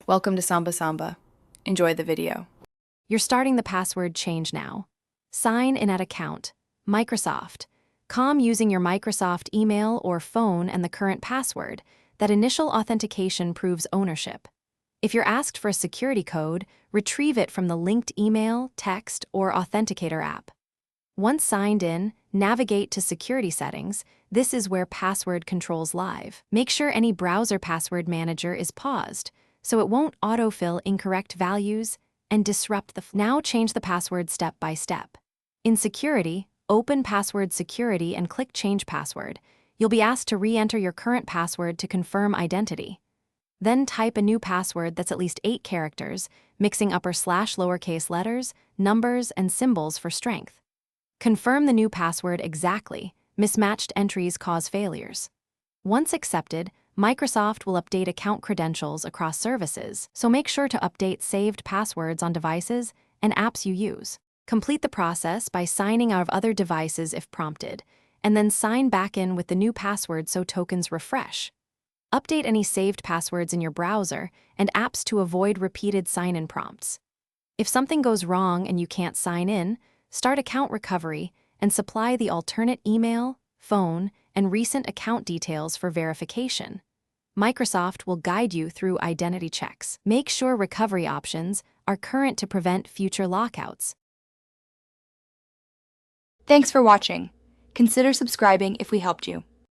Welcome to Samba Samba. Enjoy the video. You're starting the password change now. Sign in at account. Microsoft. Com using your Microsoft email or phone and the current password. That initial authentication proves ownership. If you're asked for a security code, retrieve it from the linked email, text, or authenticator app. Once signed in, navigate to Security Settings. This is where Password Controls live. Make sure any browser password manager is paused, so it won't autofill incorrect values and disrupt the flow. Now change the password step by step. In Security, open Password Security and click Change Password. You'll be asked to re-enter your current password to confirm identity. Then type a new password that's at least 8 characters, mixing upper/lowercase letters, numbers, and symbols for strength. Confirm the new password exactly. Mismatched entries cause failures. Once accepted, Microsoft will update account credentials across services, so make sure to update saved passwords on devices and apps you use. Complete the process by signing out of other devices if prompted, and then sign back in with the new password so tokens refresh. Update any saved passwords in your browser and apps to avoid repeated sign-in prompts. If something goes wrong and you can't sign in, start account recovery and supply the alternate email, phone, and recent account details for verification. Microsoft will guide you through identity checks. Make sure recovery options are current to prevent future lockouts. Thanks for watching. Consider subscribing if we helped you.